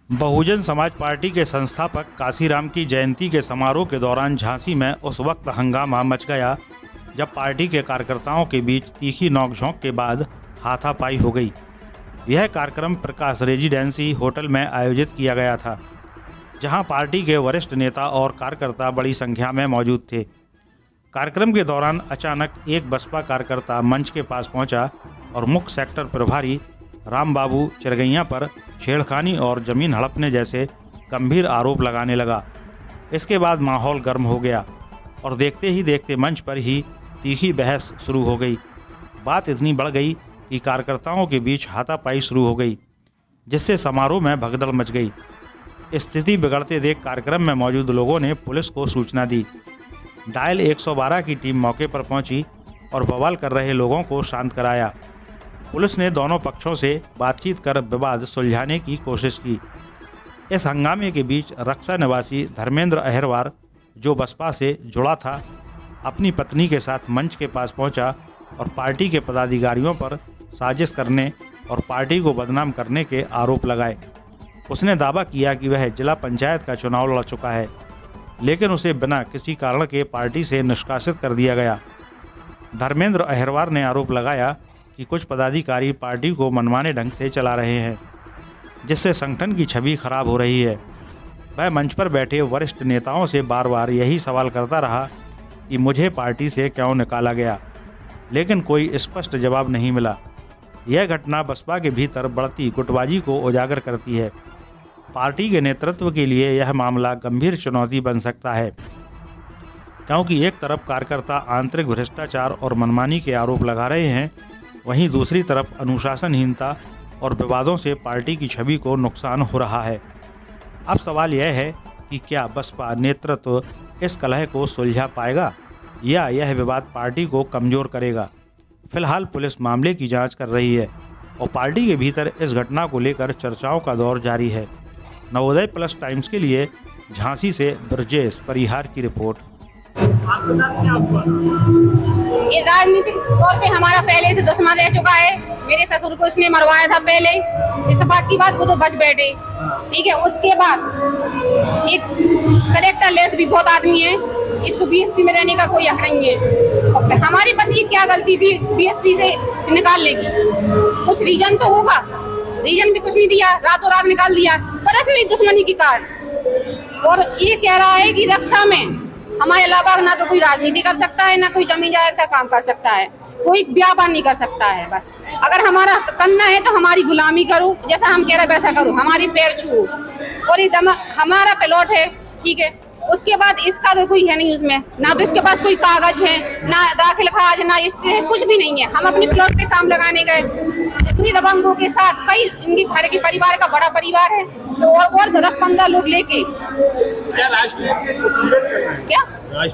Bahujan Samaj party के संस्थापक काशीराम की जयंती के समारोह के दौरान झांसी में उस वक्त हंगामा मच गया जब पार्टी के कार्यकर्ताओं के बीच तीखी नोकझोंक के बाद हाथापाई हो गई। यह कार्यक्रम प्रकाश रेजिडेंसी होटल में आयोजित किया गया था, जहां पार्टी के वरिष्ठ नेता और कार्यकर्ता बड़ी संख्या में मौजूद थे। कार्यक्रम के दौरान अचानक एक बसपा कार्यकर्ता मंच के पास पहुंचा और मुख्य सेक्टर प्रभारी रामबाबू चिरगैया पर छेड़खानी और जमीन हड़पने जैसे गंभीर आरोप लगाने लगा। इसके बाद माहौल गर्म हो गया और देखते ही देखते मंच पर ही तीखी बहस शुरू हो गई। बात इतनी बढ़ गई कि कार्यकर्ताओं के बीच हाथापाई शुरू हो गई, जिससे समारोह में भगदड़ मच गई। स्थिति बिगड़ते देख कार्यक्रम में मौजूद लोगों ने पुलिस को सूचना दी। डायल 112 की टीम मौके पर पहुंची और बवाल कर रहे लोगों को शांत कराया। पुलिस ने दोनों पक्षों से बातचीत कर विवाद सुलझाने की कोशिश की। इस हंगामे के बीच रक्षा निवासी धर्मेंद्र अहिरवार, जो बसपा से जुड़ा था, अपनी पत्नी के साथ मंच के पास पहुंचा और पार्टी के पदाधिकारियों पर साजिश करने और पार्टी को बदनाम करने के आरोप लगाए। उसने दावा किया कि वह जिला पंचायत का चुनाव लड़ चुका है, लेकिन उसे बिना किसी कारण के पार्टी से निष्कासित कर दिया गया। धर्मेंद्र अहिरवार ने आरोप लगाया कि कुछ पदाधिकारी पार्टी को मनमाने ढंग से चला रहे हैं, जिससे संगठन की छवि खराब हो रही है। वह मंच पर बैठे वरिष्ठ नेताओं से बार बार यही सवाल करता रहा कि मुझे पार्टी से क्यों निकाला गया, लेकिन कोई स्पष्ट जवाब नहीं मिला। यह घटना बसपा के भीतर बढ़ती गुटबाजी को उजागर करती है। पार्टी के नेतृत्व के लिए यह मामला गंभीर चुनौती बन सकता है, क्योंकि एक तरफ कार्यकर्ता आंतरिक भ्रष्टाचार और मनमानी के आरोप लगा रहे हैं, वहीं दूसरी तरफ अनुशासनहीनता और विवादों से पार्टी की छवि को नुकसान हो रहा है। अब सवाल यह है कि क्या बसपा नेतृत्व इस कलह को सुलझा पाएगा या यह विवाद पार्टी को कमज़ोर करेगा। फिलहाल पुलिस मामले की जांच कर रही है और पार्टी के भीतर इस घटना को लेकर चर्चाओं का दौर जारी है। नवोदय प्लस टाइम्स के लिए झांसी से ब्रजेश परिहार की रिपोर्ट। आपके साथ क्या हुआ? ये राजनीतिक तौर पे हमारा पहले से दुश्मन रह चुका है। मेरे ससुर को इसने मरवाया था पहले, इस्तीफा की बात वो तो बच बैठे, ठीक है। उसके बाद एक करेक्टर लेस भी बहुत आदमी है, इसको बीएसपी में रहने का कोई हक नहीं है। और हमारी पत्नी क्या गलती थी बीएसपी से निकाल लेगी? कुछ रीजन तो होगा, रीजन भी कुछ नहीं दिया, रातों रात निकाल दिया पर्सनली दुश्मनी की कार्ड। और ये कह रहा है कि रक्षा में हमारे अलावा ना तो कोई राजनीति कर सकता है, ना कोई जमीन जायदाद का काम कर सकता है, कोई व्यापार नहीं कर सकता है। बस अगर हमारा करना है तो हमारी गुलामी करो, जैसा हम कह रहे हैं वैसा करो, हमारी पैर छुओ और एकदम हमारा प्लॉट है, ठीक है। उसके बाद इसका तो कोई है नहीं उसमें, ना तो इसके पास कोई कागज है, ना दाखिल खाज, ना स्टे है, कुछ भी नहीं है। हम अपने प्लॉट पे काम लगाने गए, इतनी दबंगों के साथ, कई इनके घर के परिवार का बड़ा परिवार है, तो और 10-15 लोग लेके क्या हाँ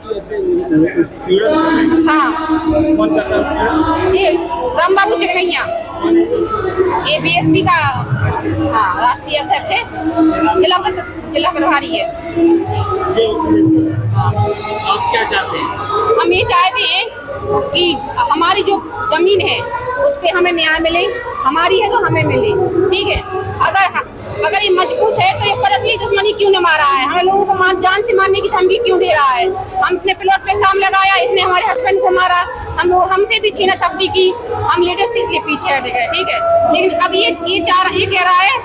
जी रामबाबू चिरगैया, ये बीएसपी का हाँ राष्ट्रीय अध्यक्ष है, जिला प्रभारी है जी। आप क्या चाहते हैं? हम ये चाहते हैं कि हमारी जो जमीन है उस पे हमें न्याय मिले, हमारी है तो हमें मिले, ठीक है। अगर ये मजबूत है तो ये पर्सनली दुश्मनी क्यों न मार रहा है? हमें लोगों को जान से मारने की धमकी क्यों दे रहा है? हम अपने प्लॉट पे काम लगाया, इसने हमारे हस्बैंड को मारा, हमसे भी छीना छपटी की, हम लेडीज थे इसलिए पीछे हट गए, ठीक है। लेकिन अब ये कह रहा है,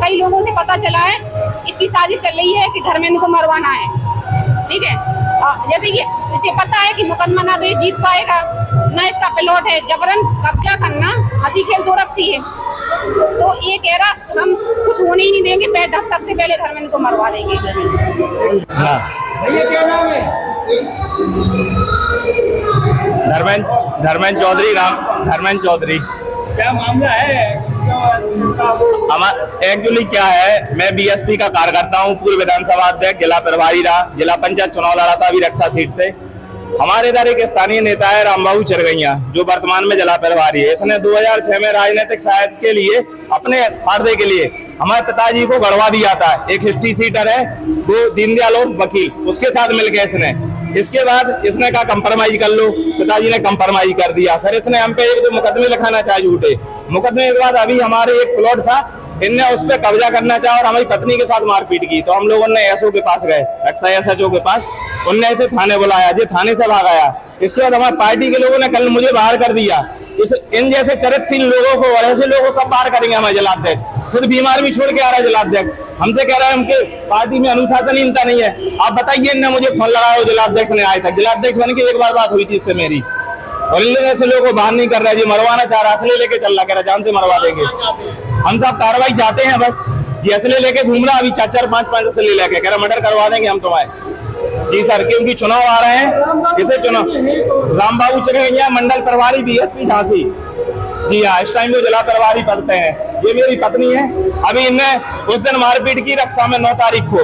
कई लोगों से पता चला है इसकी साजिश चल रही है कि धर्मेंद्र को मरवाना है, ठीक है। जैसे ये इसे पता है कि मुकदमा ना तो ये जीत पाएगा, ना इसका प्लॉट है, जबरन कब्जा करना हंसी खेल दो रखी है। तो ये कह रहा हम कुछ होने ही नहीं देंगे, सबसे पहले धर्मेंद्र को मरवा देंगे। भैया क्या नाम है? धर्मेंद्र चौधरी। क्या मामला है? एक्चुअली क्या है, मैं बीएसपी का कार्यकर्ता हूँ, पूर्व विधानसभा अध्यक्ष, जिला प्रभारी रहा, जिला पंचायत चुनाव लड़ा था अभी रक्षा सीट से। हमारे इधर एक स्थानीय नेता है रामबाबू चिरगैया, जो वर्तमान में जिला प्रभारी है। इसने 2006 में राजनीतिक सहायता के लिए, अपने फायदे के लिए हमारे पिताजी को गड़वा दिया था। एक हिस्ट्री सीटर है वो दीनदयाल और वकील, उसके साथ मिलकर इसने इसके बाद इसने कहा कंप्रोमाइज कर लो, पिताजी ने कंप्रोमाइज कर दिया। फिर इसने हम पे 1-2 मुकदमे लिखाना चाहे झूठे मुकदमे के बाद अभी हमारे एक प्लॉट था इनने उस पर कब्जा करना चाहा और हमारी पत्नी के साथ मारपीट की। तो हम लोगों ने एसओ के पास गए, रक्षा एसएचओ के पास, उनने इसे थाने बुलाया, ये थाने से भाग आया। इसके बाद हमारी पार्टी के लोगों ने कल मुझे बाहर कर दिया। इन जैसे चरित्रहीन लोगों को और ऐसे लोगों को बाहर करेंगे हमारे जिलाध्यक्ष? खुद बीमार भी छोड़ के आ रहा है जिलाध्यक्ष, हमसे कह रहा है उनके पार्टी में अनुशासनहीनता नहीं है। आप बताइए, इनने मुझे फोन लगाया जिलाध्यक्ष ने, आज तक जिलाध्यक्ष बन के एक बार बात हुई थी इससे मेरी, और इन जैसे लोगों को बाहर नहीं कर रहा है। जी मरवाना चाह रहा, असले लेके चल रहा, कह रहा जान से मरवा देंगे। हम सब कार्रवाई चाहते हैं, बस ये असले लेके घूम रहा, अभी 4-4, 5-5 असले लेके कह रहा मर्डर करवा देंगे हम तुम्हारे। जी सर, क्योंकि चुनाव आ रहे हैं, इसे चुनाव रामबाबू चिरगैया मंडल प्रभारी बीएसपी झांसी। जी हाँ, इस टाइम वो जिला प्रभारी पद पे हैं। ये मेरी पत्नी है। अभी इनने उस दिन मारपीट की रक्षा में 9 तारीख को।